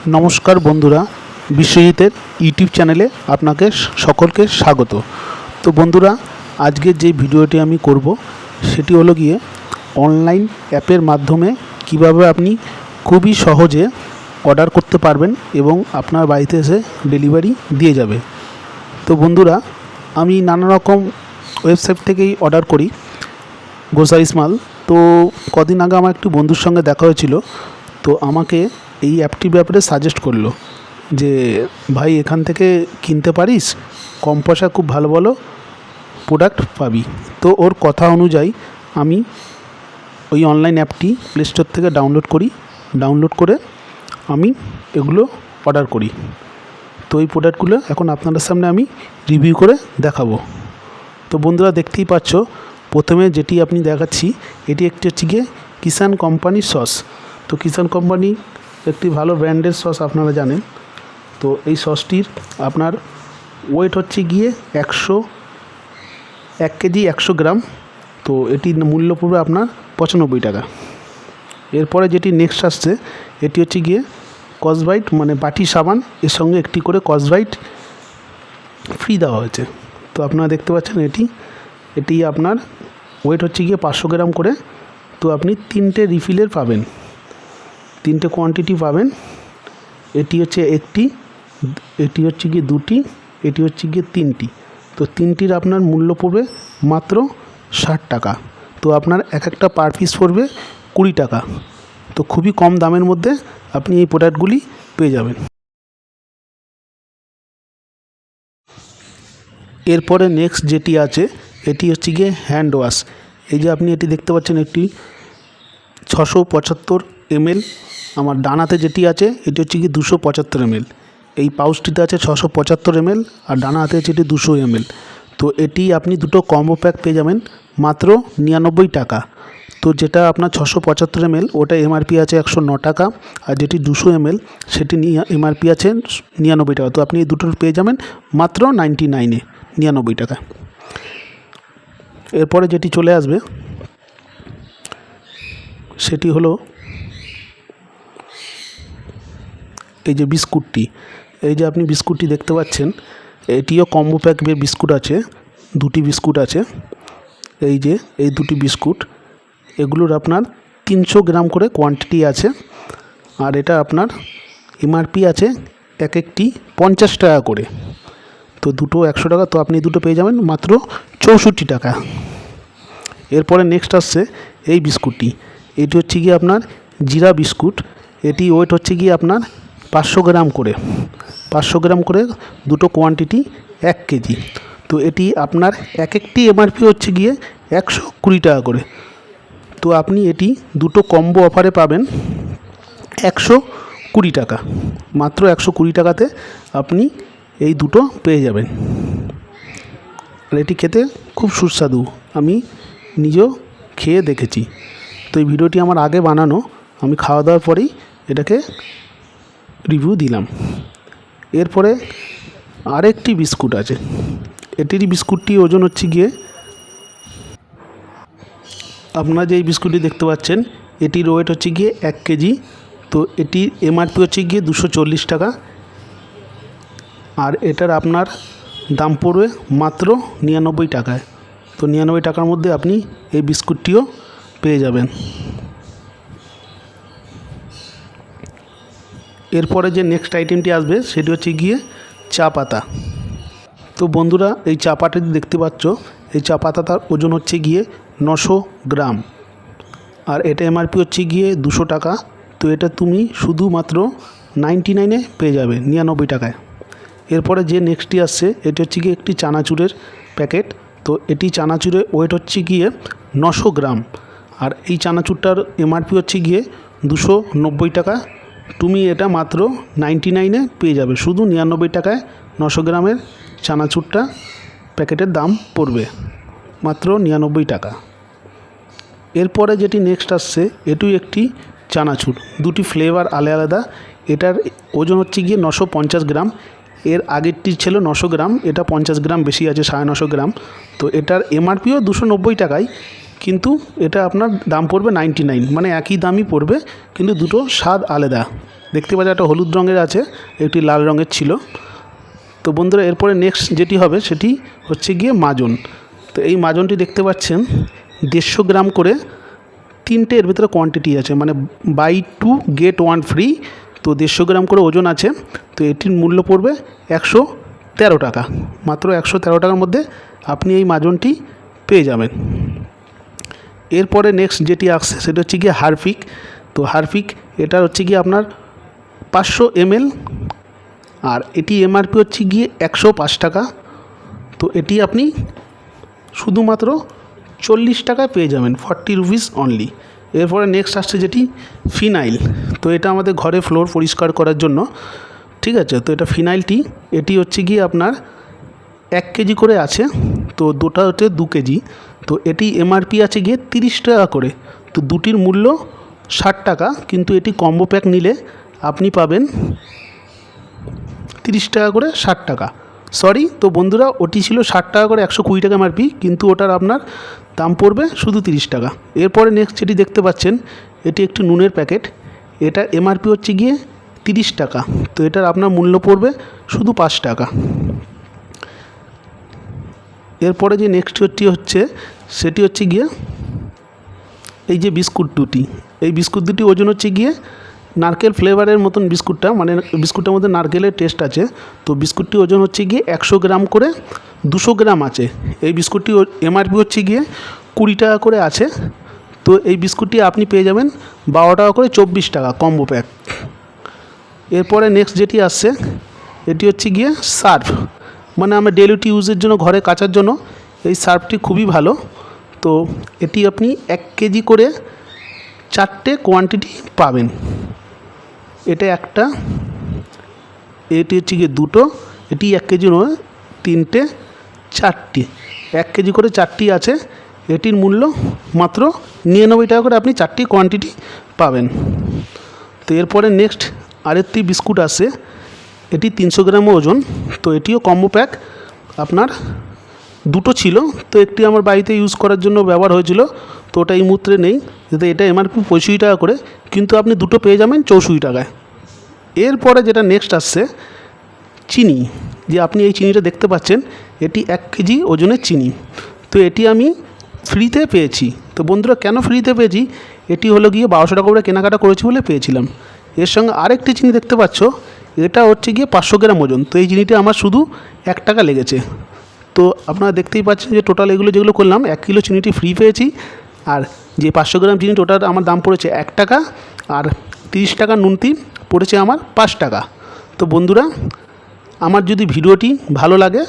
নমস্কার বন্ধুরা, বিশ্বজিতের ইউটিউব চ্যানেলে আপনাকে সকলকে স্বাগত। তো বন্ধুরা, আজকের যে ভিডিওটি আমি করব সেটি হলো গিয়ে অনলাইন অ্যাপের মাধ্যমে কিভাবে আপনি খুবই সহজে অর্ডার করতে পারবেন এবং আপনার বাড়িতে এসে ডেলিভারি দিয়ে যাবে। তো বন্ধুরা, আমি নানা রকম ওয়েবসাইট থেকেই অর্ডার করি গ্রোসারিস মাল। তো কদিন আগে আমার একটি বন্ধুর সঙ্গে দেখা হয়েছিল, তো আমাকে এই অ্যাপটির ব্যাপারে সাজেস্ট করলো যে ভাই এখান থেকে কিনতে পারিস, কম পয়সায় খুব ভালো ভালো প্রোডাক্ট পাবি। তো ওর কথা অনুযায়ী আমি ওই অনলাইন অ্যাপটি প্লে স্টোর থেকে ডাউনলোড করে আমি এগুলো অর্ডার করি। তো এই প্রোডাক্টগুলো এখন আপনাদের সামনে আমি রিভিউ করে দেখাবো। তো বন্ধুরা, দেখতেই পাচ্ছ, প্রথমে যেটি আপনি দেখাচ্ছি এটি একটি হচ্ছে গিয়ে কিষান কোম্পানির সস। তো কিষান কোম্পানি একটি ভালো ব্র্যান্ডের সস, আপনারা জানেন। তো এই সসটির আপনার ওয়েট হচ্ছে গিয়ে 1 কেজি 100 গ্রাম। তো এটির মূল্য পড়বে আপনার 95 টাকা। এরপরে যেটি নেক্সট আসছে এটি হচ্ছে গিয়ে স্কচব্রাইট, মানে বাটি সাবান, এর সঙ্গে একটি করে স্কচব্রাইট ফ্রি দেওয়া হয়েছে। তো আপনারা দেখতে পাচ্ছেন এটি আপনার ওয়েট হচ্ছে গিয়ে 500 গ্রাম করে। তো আপনি 3টে রিফিলের পাবেন, 3টে কোয়ান্টিটি পাবেন। এটি হচ্ছে একটি, এটি হচ্ছে গিয়ে 2টি, এটি হচ্ছে গিয়ে 3টি। তো 3টির আপনার মূল্য পড়বে মাত্র 60 টাকা। তো আপনার একটা পার পিস পড়বে 20 টাকা। তো খুবই কম দামের মধ্যে আপনি এই প্রোডাক্টগুলি পেয়ে যাবেন। এরপরে নেক্সট যেটি আছে এটি হচ্ছে গিয়ে হ্যান্ড ওয়াশ। এই যে আপনি এটি দেখতে পাচ্ছেন, একটি 675 ml। আমার ডানাতে যেটি আছে এটি হচ্ছে গিয়ে 275 ml। এই পাউচটিতে আছে 675 ml আর ডানা হাতে আছে এটি 200 ml। তো এটি আপনি দুটো কম্বো প্যাক পেয়ে যাবেন মাত্র 99 টাকা। তো যেটা আপনার 675 ml ওটা এমআরপি আছে 109 টাকা, আর যেটি 200 ml সেটি এমআরপি আছে 99 টাকা। তো আপনি এই দুটোর পেয়ে যাবেন মাত্র 99 টাকা। এরপরে যেটি চলে আসবে সেটি হলো এই যে বিস্কুটটি। এই যে আপনি বিস্কুটটি দেখতে পাচ্ছেন, এটিও কম্বো প্যাক বিস্কুট আছে, 2টি বিস্কুট আছে। এই যে এই 2টি বিস্কুট, এগুলোর আপনার 300 গ্রাম করে কোয়ান্টিটি আছে। আর এটা আপনার এমআরপি আছে একটি 50 টাকা করে। তো দুটো 100 টাকা। তো আপনি দুটো পেয়ে যাবেন মাত্র 64 টাকা। এরপরে নেক্সট আসছে এই বিস্কুটটি। এটি হচ্ছে গিয়ে আপনার জিরা বিস্কুট। এটি ওয়েট হচ্ছে গিয়ে আপনার 500 গ্রাম করে, 500 গ্রাম করে দুটো কোয়ান্টিটি 1 কেজি। তো এটি আপনার একটি এমআরপি হচ্ছে গিয়ে 120 টাকা করে। তো আপনি এটি দুটো কম্বো অফারে পাবেন 120 টাকা। মাত্র 120 টাকাতে আপনি এই দুটো পেয়ে যাবেন। আর এটি খেতে খুব সুস্বাদু, আমি নিজেও খেয়ে দেখেছি। তো এই ভিডিওটি আমার আগে বানানো, আমি খাওয়া দাওয়ার পরেই এটাকে রিভিউ দিলাম। এরপরে আরেকটি বিস্কুট আছে। এটির বিস্কুটটি ওজন হচ্ছে গিয়ে, আপনারা যে এই বিস্কুটটি দেখতে পাচ্ছেন এটির ওয়েট হচ্ছে গিয়ে 1 কেজি। তো এটির এমআরপি হচ্ছে গিয়ে 240 টাকা। আর এটার আপনার দাম পড়বে মাত্র 99 টাকায়। তো 99 টাকার মধ্যে আপনি এই বিস্কুটটিও পেয়ে যাবেন। এরপরে যে নেক্সট আইটেমটি আসবে সেটি হচ্ছে গিয়ে চা পাতা। তো বন্ধুরা, এই চা পাতাটি দেখতে পাচ্ছ, এই চা পাতাটার ওজন হচ্ছে গিয়ে 900 গ্রাম। আর এটা এমআরপি হচ্ছে গিয়ে 200 টাকা। তো এটা তুমি শুধুমাত্র 99-এ পেয়ে যাবে, 99 টাকায়। এরপরে যে নেক্সটটি আসছে এটি হচ্ছে গিয়ে একটি চানাচুরের প্যাকেট। তো এটি চানাচুরের ওয়েট হচ্ছে গিয়ে 900 গ্রাম। আর এই চানাচুরটার এমআরপি হচ্ছে গিয়ে 290 টাকা। তুমি এটা মাত্র 99-এ পেয়ে যাবে, শুধু 99 টাকায় 900 গ্রামের চানাচুরটা প্যাকেটের দাম পড়বে মাত্র 99 টাকা। এরপরে যেটি নেক্সট আসছে এটিও একটি চানাচুর, 2টি ফ্লেভার আলাদা আলাদা। এটার ওজন হচ্ছে গিয়ে 950 গ্রাম। এর আগেরটি ছিল 900 গ্রাম, এটা 50 গ্রাম বেশি আছে, 950 গ্রাম। তো এটার এমআরপিও 290 টাকায়, কিন্তু এটা আপনার দাম পড়বে 99, মানে একই দামই পড়বে, কিন্তু দুটো স্বাদ আলাদা। দেখতে পাচ্ছেন একটা হলুদ রঙের আছে, একটি লাল রঙের ছিল। তো বন্ধুরা এরপরে নেক্সট যেটি হবে সেটি হচ্ছে গিয়ে মাজন। তো এই মাজনটি দেখতে পাচ্ছেন 150 গ্রাম করে, তিনটে এর ভিতরে কোয়ান্টিটি আছে, মানে বাই 2 গেট 1 ফ্রি। তো 150 গ্রাম করে ওজন আছে। তো এটির মূল্য পড়বে 113 টাকা, মাত্র 113 টাকার মধ্যে আপনি এই মাজনটি পেয়ে যাবেন। এরপরে নেক্সট যেটি আসছে সেটা হচ্ছে গিয়ে হারপিক। তো হারপিক এটা হচ্ছে গিয়ে আপনার 500 ml, আর এটি এমআরপি হচ্ছে গিয়ে 105 টাকা। তো এটি আপনি শুধুমাত্র 40 টাকায় পেয়ে যাবেন, 40 রুপিস অনলি। এরপরে নেক্সট আসছে যেটি ফিনাইল। তো এটা আমাদের ঘরে ফ্লোর পরিষ্কার করার জন্য, ঠিক আছে। তো এটা ফিনাইলটি, এটি হচ্ছে গিয়ে আপনার 1 কেজি করে আছে। তো দুটা হচ্ছে 2 কেজি। তো এটি এমআরপি আছে গিয়ে 30 টাকা করে। তো দুটির মূল্য 60 টাকা, কিন্তু এটি কম্বো প্যাক নিলে আপনি পাবেন 30 টাকা করে 60 টাকা। সরি, তো বন্ধুরা ওটি ছিল 60 টাকা করে, 120 টাকা এমআরপি, কিন্তু ওটার আপনার দাম পড়বে শুধু 30 টাকা। এরপরে নেক্সট যেটি দেখতে পাচ্ছেন এটি একটি নুনের প্যাকেট। এটা এমআরপি হচ্ছে গিয়ে 30 টাকা। তো এটার আপনার মূল্য পড়বে শুধু 5 টাকা। এরপরে যে নেক্সটটি হচ্ছে সেটি হচ্ছে গিয়ে এই যে বিস্কুট দুটি, এই বিস্কুট দুটি ওজন হচ্ছে গিয়ে নারকেল ফ্লেভারের মতন বিস্কুটটা, মানে বিস্কুটের মধ্যে নারকেলের টেস্ট আছে। তো বিস্কুটটি ওজন হচ্ছে গিয়ে 100 গ্রাম করে, 200 গ্রাম আছে। এই বিস্কুটটি এমআরপি হচ্ছে গিয়ে 20 টাকা করে আছে। তো এই বিস্কুটটি আপনি পেয়ে যাবেন 12 টাকা করে, 24 টাকা কম্বো প্যাক। এরপরে নেক্সট যেটি আসছে এটি হচ্ছে গিয়ে সার্ফ, মানে আমরা ডেইলি ইউজের জন্য, ঘরে কাচার জন্য এই সার্ফটি খুবই ভালো। তো এটি আপনি 1 কেজি করে 4টে কোয়ান্টিটি পাবেন। এটা একটা, এটি হচ্ছে গিয়ে দুটো, এটি 1 কেজি নয়, 3টে, 4টি, 1 কেজি করে 4টি আছে। এটির মূল্য মাত্র 99 টাকা করে, আপনি 4টি কোয়ান্টিটি পাবেন। তো এরপরে নেক্সট আরেকটি বিস্কুট আছে, এটি 300 গ্রাম ওজন। তো এটিও কম্বো প্যাক, আপনার দুটো ছিল। তো একটি আমার বাড়িতে ইউজ করার জন্য ব্যবহার হয়েছিল, তো ওটা এই মুহূর্তে নেই। যাতে এটা এমআরপি 65 টাকা করে, কিন্তু আপনি দুটো পেয়ে যাবেন 64 টাকায়। এরপরে যেটা নেক্সট আসছে চিনি, যে আপনি এই চিনিটা দেখতে পাচ্ছেন এটি 1 কেজি ওজনের চিনি। তো এটি আমি ফ্রিতে পেয়েছি। তো বন্ধুরা কেন ফ্রিতে পেয়েছি, এটি হলো গিয়ে 1200 টাকা করে কেনাকাটা করেছি বলে পেয়েছিলাম। এর সঙ্গে আরেকটি চিনি দেখতে পাচ্ছ, এটা হচ্ছে গিয়ে 500 গ্রাম ওজন। তো এই চিনিটা আমার শুধু 1 টাকা লেগেছে। তো আপনারা দেখতেই পাচ্ছেন যে টোটাল এগুলো যেগুলো করলাম, 1 কিলো চিনিটি ফ্রি পেয়েছি। আর যে 500 গ্রাম চিনিটা, ওটার আমার দাম পড়েছে 1 টাকা, আর 30 টাকা নুনটি পড়েছে আমার 5 টাকা। তো বন্ধুরা আমার যদি ভিডিওটি ভালো লাগে